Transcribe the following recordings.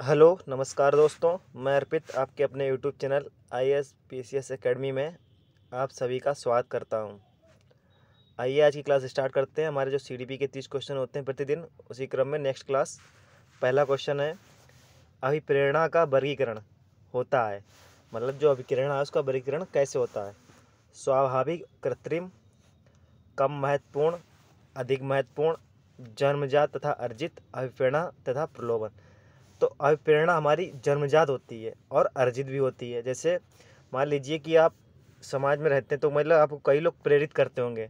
Hello नमस्कार दोस्तों, मैं अर्पित आपके अपने YouTube channel IAS PCS academy में आप सभी का स्वागत करता हूं। आइए आज की क्लास स्टार्ट करते हैं। हमारे जो सीडीपी के 30 क्वेश्चन होते हैं प्रतिदिन, उसी क्रम में नेक्स्ट क्लास। पहला क्वेश्चन है, अभिप्रेरणा का वर्गीकरण होता है, मतलब जो अभिप्रेरणा है उसका वर्गीकरण कैसे होता है? स्वाभाविक, कृत्रिम, कम महत्वपूर्ण, अधिक महत्वपूर्ण, जन्मजात तथा अर्जित, अभिप्रेरणा तथा प्रलोभन। तो अभिप्रेरणा हमारी जन्मजात होती है और अर्जित भी होती है। जैसे मान लीजिए कि आप समाज में रहते हैं, तो मतलब आपको कई लोग प्रेरित करते होंगे,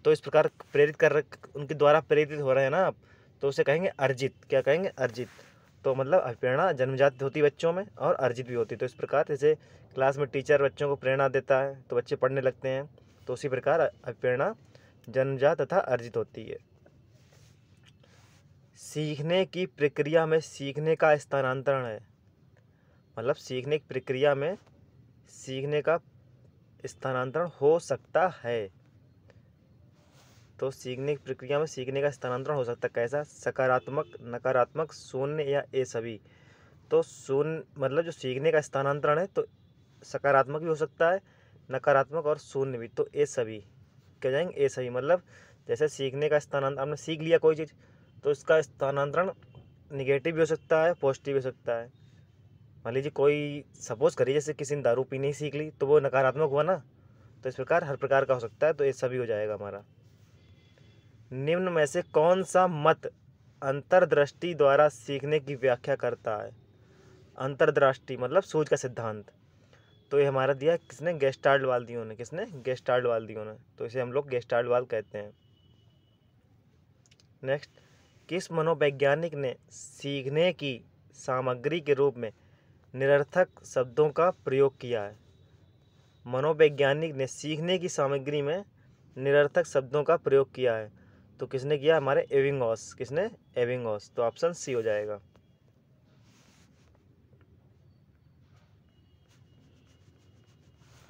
तो इस प्रकार प्रेरित कर उनके द्वारा प्रेरित हो रहे हैं ना आप, तो उसे कहेंगे अर्जित। क्या कहेंगे? अर्जित। तो मतलब अभिप्रेरणा जन्मजात होती है बच्चों में और अर्जित भी होती है। तो इस प्रकार जैसे क्लास में टीचर बच्चों को प्रेरणा देता है तो बच्चे पढ़ने लगते हैं, तो उसी प्रकार अभिप्रेरणा जन्मजात तथा अर्जित होती है। सीखने की प्रक्रिया में सीखने का स्थानांतरण है, मतलब सीखने की प्रक्रिया में सीखने का स्थानांतरण हो सकता है। तो सीखने की प्रक्रिया में सीखने का स्थानांतरण हो सकता है। कैसा? सकारात्मक, नकारात्मक, शून्य या ए सभी। तो शून्य मतलब जो सीखने का स्थानांतरण है, तो सकारात्मक भी हो सकता है, नकारात्मक और शून्य भी। तो ए सभी क्या जाएंगे? ए सभी। मतलब जैसे सीखने का स्थानांतरण, आपने सीख लिया कोई चीज़, तो इसका स्थानांतरण निगेटिव भी हो सकता है, पॉजिटिव भी हो सकता है। मान लीजिए कोई सपोज करिए जैसे किसी ने दारू पीनी ही सीख ली, तो वो नकारात्मक हुआ ना। तो इस प्रकार हर प्रकार का हो सकता है, तो ये सभी हो जाएगा हमारा। निम्न में से कौन सा मत अंतर्दृष्टि द्वारा सीखने की व्याख्या करता है? अंतर्दृष्टि मतलब सूझ का सिद्धांत। तो ये हमारा दिया किसने? गेस्टाल्ट वाल्दियों ने। किसने? गेस्टाल्ट वाल्दियों ने। तो इसे हम लोग गेस्टाल्ट वाल कहते हैं। नेक्स्ट, किस मनोवैज्ञानिक ने सीखने की सामग्री के रूप में निरर्थक शब्दों का प्रयोग किया है? मनोवैज्ञानिक ने सीखने की सामग्री में निरर्थक शब्दों का प्रयोग किया है, तो किसने किया? हमारे एबिंगहॉस। किसने? एबिंगहॉस। तो ऑप्शन सी हो जाएगा।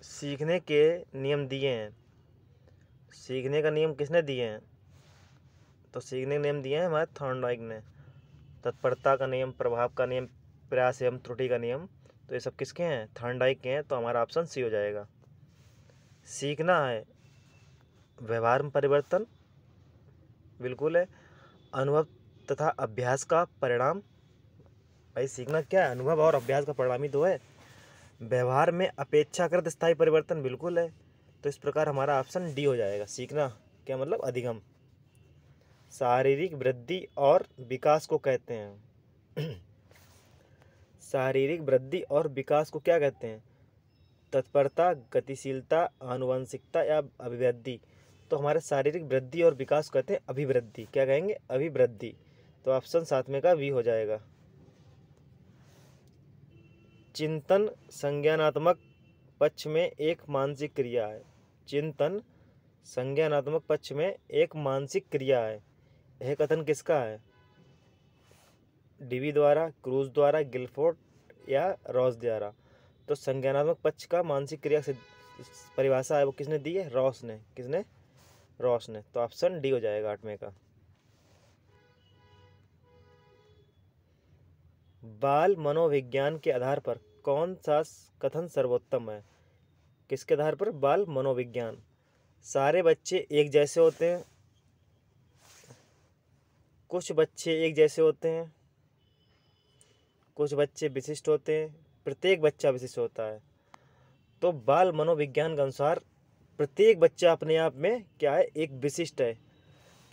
सीखने के नियम दिए हैं। सीखने का नियम किसने दिए हैं? तो सीखने के नियम दिए हैं हमारे थॉर्नडाइक ने। तत्परता का नियम, प्रभाव का नियम, प्रयास एवं त्रुटि का नियम। तो ये सब किसके हैं? थॉर्नडाइक के हैं। तो हमारा ऑप्शन सी हो जाएगा। सीखना है व्यवहार में परिवर्तन, बिल्कुल है। अनुभव तथा अभ्यास का परिणाम। भाई सीखना क्या है? अनुभव और अभ्यास का परिणाम ही तो है। व्यवहार में अपेक्षाकृत स्थायी परिवर्तन, बिल्कुल है। तो इस प्रकार हमारा ऑप्शन डी हो जाएगा। सीखना क्या मतलब? अधिगम। शारीरिक वृद्धि और विकास को कहते हैं शारीरिक वृद्धि और विकास को क्या कहते हैं? तत्परता, गतिशीलता, आनुवंशिकता या अभिवृद्धि। तो हमारे शारीरिक वृद्धि और विकास को कहते हैं अभिवृद्धि। क्या कहेंगे? अभिवृद्धि। तो ऑप्शन 7 में का बी हो जाएगा। चिंतन संज्ञानात्मक पक्ष में एक मानसिक क्रिया है। चिंतन संज्ञानात्मक पक्ष में एक मानसिक क्रिया है। यह कथन किसका है? डीवी द्वारा, क्रूज द्वारा, गिलफोर्ड या रॉस द्वारा। तो संज्ञानात्मक पक्ष का मानसिक क्रिया से परिभाषा है वो किसने दी है? रॉस ने। किसने? रॉस ने। तो ऑप्शन डी हो जाएगा 8वें का। बाल मनोविज्ञान के आधार पर कौन सा कथन सर्वोत्तम है? किसके आधार पर? बाल मनोविज्ञान। सारे बच्चे एक जैसे होते हैं, कुछ बच्चे एक जैसे होते हैं, कुछ बच्चे विशिष्ट होते हैं, प्रत्येक बच्चा विशिष्ट होता है। तो बाल मनोविज्ञान के अनुसार प्रत्येक बच्चा अपने आप में क्या है? एक विशिष्ट है,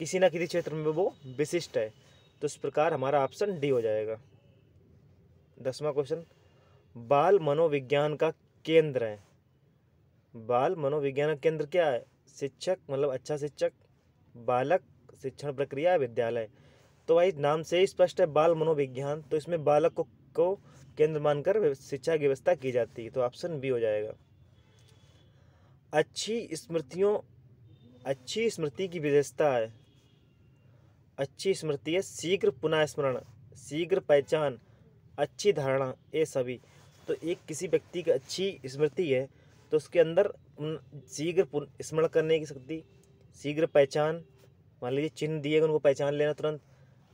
किसी ना किसी क्षेत्र में वो विशिष्ट है। तो इस प्रकार हमारा ऑप्शन डी हो जाएगा। 10वां क्वेश्चन, बाल मनोविज्ञान का केंद्र है। बाल मनोविज्ञान का केंद्र क्या है? शिक्षक मतलब अच्छा शिक्षक, बालक, शिक्षण प्रक्रिया, विद्यालय। तो भाई नाम से ही स्पष्ट है बाल मनोविज्ञान, तो इसमें बालक को केंद्र मानकर शिक्षा की व्यवस्था की जाती है। तो ऑप्शन बी हो जाएगा। अच्छी स्मृति की विशेषता है। अच्छी स्मृति है शीघ्र पुनः स्मरण, शीघ्र पहचान, अच्छी धारणा, ये सभी। तो एक किसी व्यक्ति की अच्छी स्मृति है, तो उसके अंदर शीघ्र स्मरण करने की शक्ति, शीघ्र पहचान, मान लीजिए चिन्ह दिए उनको पहचान लेना तुरंत,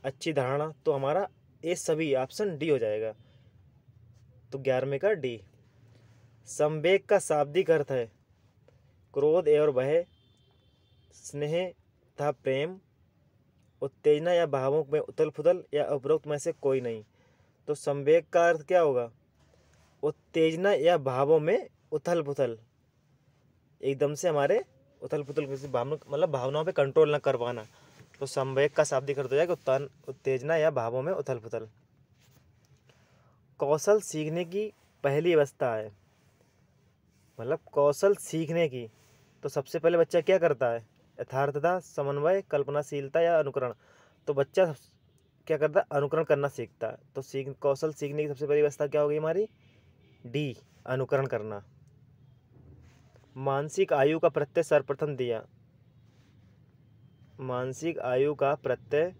अच्छी धारणा। तो हमारा ए सभी, ऑप्शन डी हो जाएगा। तो 11वें का डी। संवेग का शाब्दिक अर्थ है क्रोध और भय, स्नेह तथा प्रेम, उत्तेजना या भावों में उथल पुथल, या उपरोक्त में से कोई नहीं। तो संवेग का अर्थ क्या होगा? उत्तेजना या भावों में उथल पुथल, एकदम से हमारे उथल पुथल किसी भावना, मतलब भावनाओं पे कंट्रोल न कर पाना। तो संवेग का शाब्दिक अर्थ हो जाएगा उत्तेजना या भावों में उथल पुथल। कौशल सीखने की पहली अवस्था है, मतलब कौशल सीखने की। तो सबसे पहले बच्चा क्या करता है? यथार्थता, समन्वय, कल्पनाशीलता या अनुकरण। तो बच्चा क्या करता है? अनुकरण करना सीखता है। तो कौशल सीखने की सबसे पहली अवस्था क्या होगी हमारी? डी, अनुकरण करना। मानसिक आयु का प्रत्यय सर्वप्रथम दिया, मानसिक आयु का प्रत्यय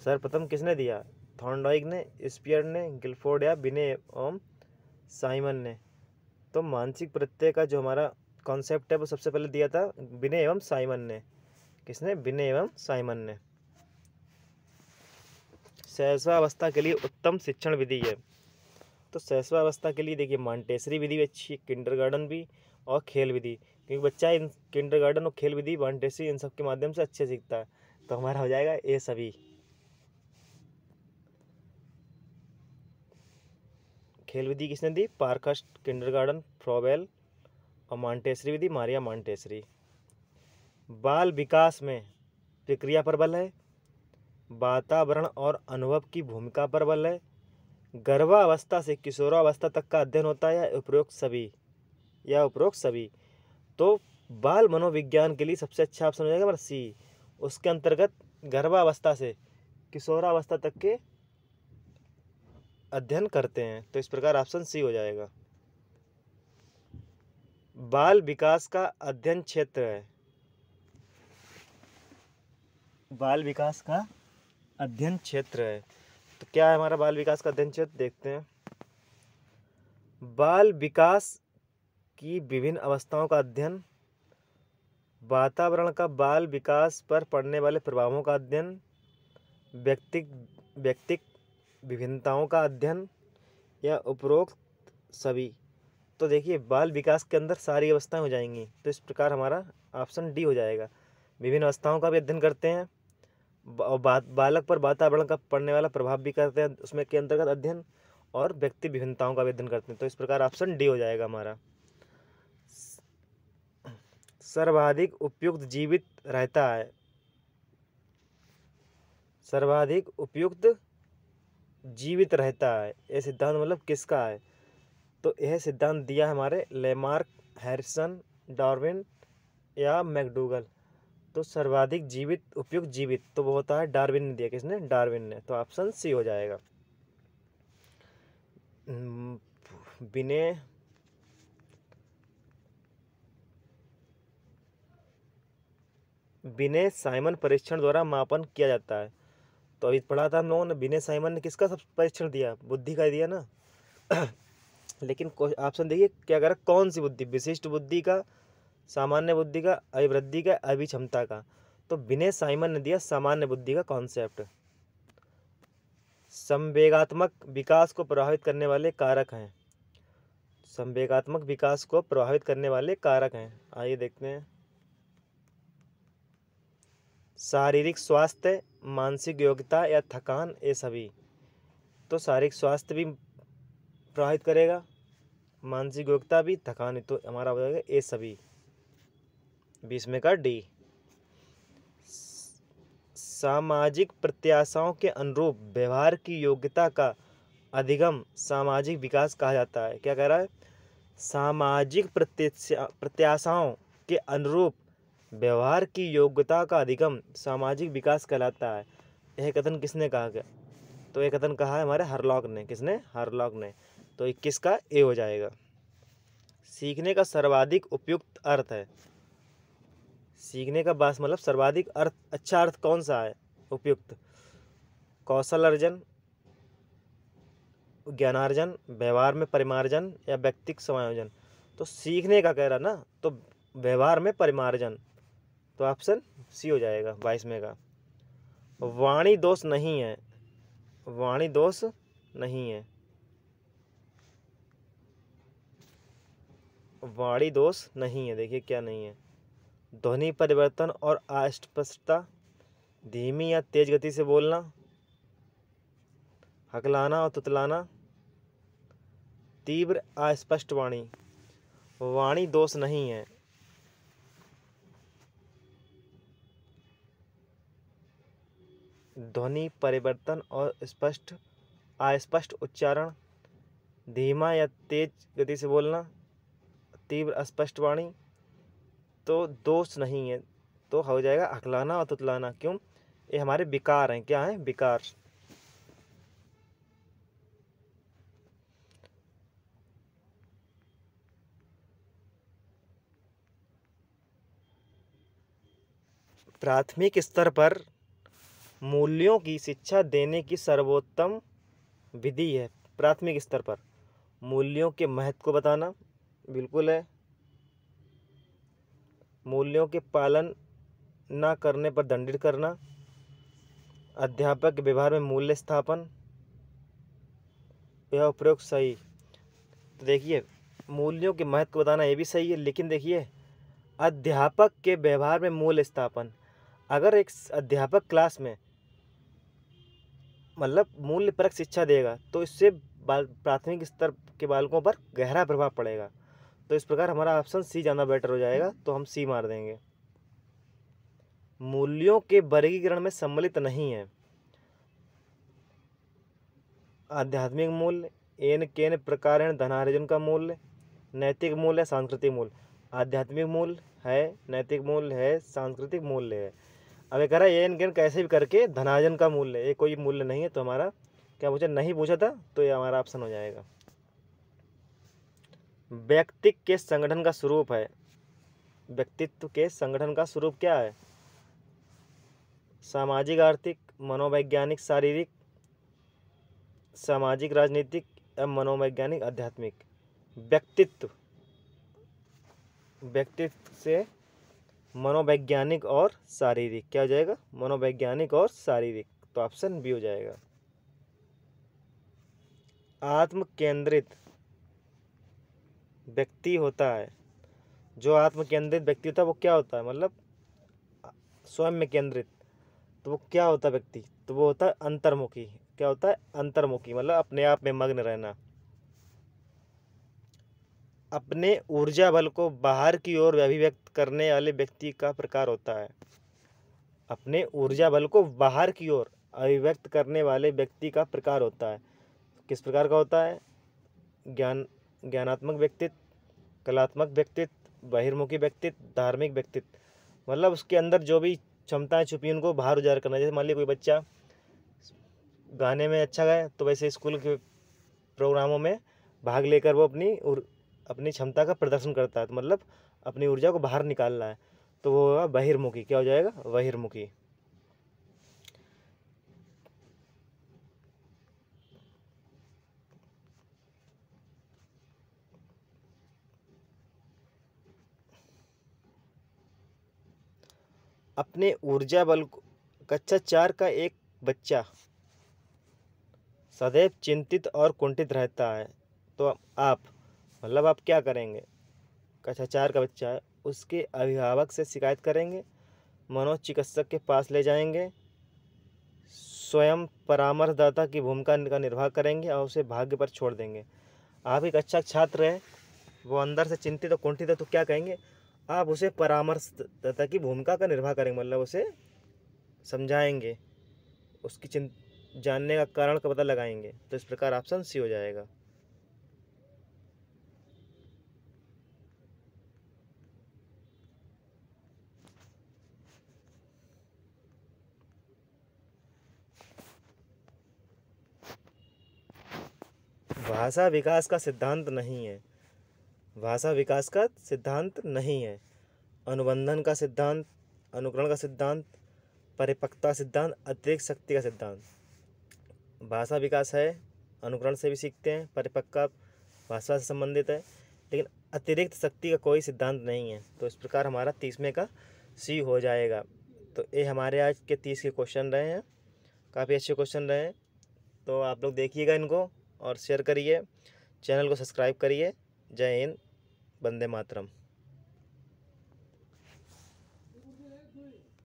सर्वप्रथम किसने दिया? थॉर्नडाइक ने, स्पियर ने, गिलफोर्ड या बिने एवं साइमन ने। तो मानसिक प्रत्यय का जो हमारा कॉन्सेप्ट है वो सबसे पहले दिया था बिने एवं साइमन ने। किसने? बिने एवं साइमन ने। शैशवावस्था के लिए उत्तम शिक्षण विधि है। तो शैशवावस्था के लिए देखिए मॉन्टेसरी विधि भी अच्छी है, किंडरगार्टन भी, और खेल विधि, क्योंकि बच्चा इन किंडरगार्टन और खेल विधि, मॉन्टेसरी, इन सब के माध्यम से अच्छे सीखता है। तो हमारा हो जाएगा ये सभी। खेल विधि किसने दी? पारकस्ट, किंडरगार्टन, फ्रॉबेल, और मॉन्टेसरी विधि मारिया मॉन्टेसरी। बाल विकास में प्रक्रिया पर बल है, वातावरण और अनुभव की भूमिका पर बल है, गर्भावस्था से किशोरावस्था तक का अध्ययन होता है, या उपरोक्त सभी। तो बाल मनोविज्ञान के लिए सबसे अच्छा ऑप्शन हो जाएगा हमारा सी। उसके अंतर्गत गर्भावस्था से किशोरावस्था तक के अध्ययन करते हैं। तो इस प्रकार ऑप्शन सी हो जाएगा। बाल विकास का अध्ययन क्षेत्र है, बाल विकास का अध्ययन क्षेत्र है। तो क्या है हमारा बाल विकास का अध्ययन क्षेत्र? देखते हैं। बाल विकास की विभिन्न अवस्थाओं का अध्ययन, वातावरण का बाल विकास पर पड़ने वाले प्रभावों का अध्ययन, व्यक्तिक विभिन्नताओं का अध्ययन, या उपरोक्त सभी। तो देखिए बाल विकास के अंदर सारी अवस्थाएं हो जाएंगी। तो इस प्रकार हमारा ऑप्शन डी हो जाएगा। विभिन्न अवस्थाओं का भी अध्ययन करते हैं, और बालक पर वातावरण का पड़ने वाला प्रभाव भी करते हैं उसमें के अंतर्गत अध्ययन, और व्यक्ति विभिन्नताओं का भी अध्ययन करते हैं। तो इस प्रकार ऑप्शन डी हो जाएगा हमारा। सर्वाधिक उपयुक्त जीवित रहता है, सर्वाधिक उपयुक्त जीवित रहता है, यह सिद्धांत मतलब किसका है? तो यह सिद्धांत दिया हमारे लेमार्क, हैरिसन, डार्विन या मैकडूगल। तो सर्वाधिक जीवित उपयुक्त जीवित तो वो होता है डार्विन ने दिया। किसने? डार्विन ने। तो ऑप्शन सी हो जाएगा। बिने साइमन परीक्षण द्वारा मापन किया जाता है। तो अभी पढ़ा था हम लोगों ने, बिने साइमन ने किसका सब परीक्षण दिया? बुद्धि का दिया ना। लेकिन ऑप्शन देखिए क्या करा, कौन सी बुद्धि? विशिष्ट बुद्धि का, सामान्य बुद्धि का, अभिवृद्धि का, अभिक्षमता का। तो बिने साइमन ने दिया सामान्य बुद्धि का कॉन्सेप्ट। संवेगात्मक विकास को प्रभावित करने वाले कारक हैं, संवेगात्मक विकास को प्रभावित करने वाले कारक हैं, आइए देखते हैं। शारीरिक स्वास्थ्य, मानसिक योग्यता या थकान, ये सभी। तो शारीरिक स्वास्थ्य भी प्रभावित करेगा, मानसिक योग्यता भी, थकान। तो हमारा हो जाएगा ये सभी। 20वें का डी। सामाजिक प्रत्याशाओं के अनुरूप व्यवहार की योग्यता का अधिगम सामाजिक विकास कहा जाता है। क्या कह रहा है? सामाजिक प्रत्याशाओं के अनुरूप व्यवहार की योग्यता का अधिगम सामाजिक विकास कहलाता है। यह कथन किसने कहा गया? तो यह कथन कहा है हमारे हरलॉक ने। किसने? हरलॉक ने। तो 21 का ए हो जाएगा। सीखने का सर्वाधिक उपयुक्त अर्थ है, सीखने का बास मतलब सर्वाधिक अर्थ, अच्छा अर्थ कौन सा है? उपयुक्त। कौशल अर्जन, ज्ञानार्जन, व्यवहार में परिमार्जन, या व्यक्तिक समायोजन। तो सीखने का कह रहा ना, तो व्यवहार में परिमार्जन। तो ऑप्शन सी हो जाएगा 22वें का। वाणी दोष नहीं है, वाणी दोष नहीं है। वाणी दोष नहीं है, देखिए क्या नहीं है। ध्वनि परिवर्तन और अस्पष्टता, धीमी या तेज गति से बोलना, हकलाना और तुतलाना, तीव्र अस्पष्ट वाणी। वाणी दोष नहीं है। ध्वनि परिवर्तन और स्पष्ट अस्पष्ट उच्चारण, धीमा या तेज गति से बोलना, तीव्र अस्पष्ट वाणी, तो दोष नहीं है। तो हो जाएगा हकलाना और तुतलाना। क्यों? ये हमारे विकार हैं। क्या हैं? विकार। प्राथमिक स्तर पर मूल्यों की शिक्षा देने की सर्वोत्तम विधि है। प्राथमिक स्तर पर मूल्यों के महत्व को बताना, बिल्कुल है। मूल्यों के पालन न करने पर दंडित करना, अध्यापक के व्यवहार में मूल्य स्थापन, यह उपयोग सही। तो देखिए मूल्यों के महत्व को बताना ये भी सही है, लेकिन देखिए अध्यापक के व्यवहार में मूल्य स्थापन, अगर एक अध्यापक क्लास में मतलब मूल्यपरक शिक्षा देगा तो इससे प्राथमिक स्तर के बालकों पर गहरा प्रभाव पड़ेगा। तो इस प्रकार हमारा ऑप्शन सी ज़्यादा बेटर हो जाएगा, तो हम सी मार देंगे। मूल्यों के वर्गीकरण में सम्मिलित नहीं है। आध्यात्मिक मूल्य, एन केन प्रकारेण धनार्जन का मूल्य, नैतिक मूल्य, सांस्कृतिक मूल्य। आध्यात्मिक मूल्य है, नैतिक मूल्य है, सांस्कृतिक मूल्य है। अब ये कह रहा है एन केन कैसे भी करके धनार्जन का मूल्य, ये कोई मूल्य नहीं है। तो हमारा क्या पूछा? नहीं पूछा था, तो ये हमारा ऑप्शन हो जाएगा। व्यक्ति के संगठन का स्वरूप है। व्यक्तित्व के संगठन का स्वरूप क्या है? सामाजिक, आर्थिक, मनोवैज्ञानिक, शारीरिक, सामाजिक, राजनीतिक या मनोवैज्ञानिक, आध्यात्मिक। व्यक्तित्व, व्यक्तित्व से मनोवैज्ञानिक और शारीरिक। क्या हो जाएगा? मनोवैज्ञानिक और शारीरिक। तो ऑप्शन बी हो जाएगा। आत्म केंद्रित व्यक्ति होता है, जो आत्म केंद्रित व्यक्ति होता है वो क्या होता है? मतलब स्वयं में केंद्रित। तो वो क्या होता है व्यक्ति? तो वो होता है अंतर्मुखी। क्या होता है? अंतर्मुखी, मतलब अपने आप में मग्न रहना। अपने ऊर्जा बल को बाहर की ओर अभिव्यक्त करने वाले व्यक्ति का प्रकार होता है। अपने ऊर्जा बल को बाहर की ओर अभिव्यक्त करने वाले व्यक्ति का प्रकार होता है। किस प्रकार का होता है? ज्ञानात्मक व्यक्तित्व, कलात्मक व्यक्तित्व, बहिर्मुखी व्यक्तित्व, धार्मिक व्यक्तित्व। मतलब उसके अंदर जो भी क्षमताएं छुपी उनको बाहर उजागर करना। जैसे मान लीजिए कोई बच्चा गाने में अच्छा गाए, तो वैसे स्कूल के प्रोग्रामों में भाग लेकर वो अपनी क्षमता का प्रदर्शन करता है। तो मतलब अपनी ऊर्जा को बाहर निकाल रहा है, तो वो होगा बहिर्मुखी। क्या हो जाएगा? बहिर्मुखी। अपने ऊर्जा बल को, कक्षा 4 का एक बच्चा सदैव चिंतित और कुंठित रहता है, तो आप मतलब आप क्या करेंगे? कक्षा 4 का बच्चा है, उसके अभिभावक से शिकायत करेंगे, मनोचिकित्सक के पास ले जाएंगे, स्वयं परामर्शदाता की भूमिका का निर्वाह करेंगे और उसे भाग्य पर छोड़ देंगे। आप एक अच्छा छात्र है, वो अंदर से चिंतित और कुंठित है, तो क्या कहेंगे? आप उसे परामर्शदाता की भूमिका का निर्वाह करेंगे, मतलब उसे समझाएंगे, उसकी जानने का कारण का पता लगाएंगे। तो इस प्रकार ऑप्शन सी हो जाएगा। भाषा विकास का सिद्धांत नहीं है। भाषा विकास का सिद्धांत नहीं है। अनुबंधन का सिद्धांत, अनुकरण का सिद्धांत, परिपक्वता सिद्धांत, अतिरिक्त शक्ति का सिद्धांत। भाषा विकास है, अनुकरण से भी सीखते हैं, परिपक्व भाषा से संबंधित है, लेकिन अतिरिक्त शक्ति का कोई सिद्धांत नहीं है। तो इस प्रकार हमारा 30 में का सी हो जाएगा। तो ये हमारे आज के 30 के क्वेश्चन रहे हैं, काफ़ी अच्छे क्वेश्चन रहे हैं। तो आप लोग देखिएगा इनको और शेयर करिए, चैनल को सब्सक्राइब करिए। जय हिंद, वंदे मातरम।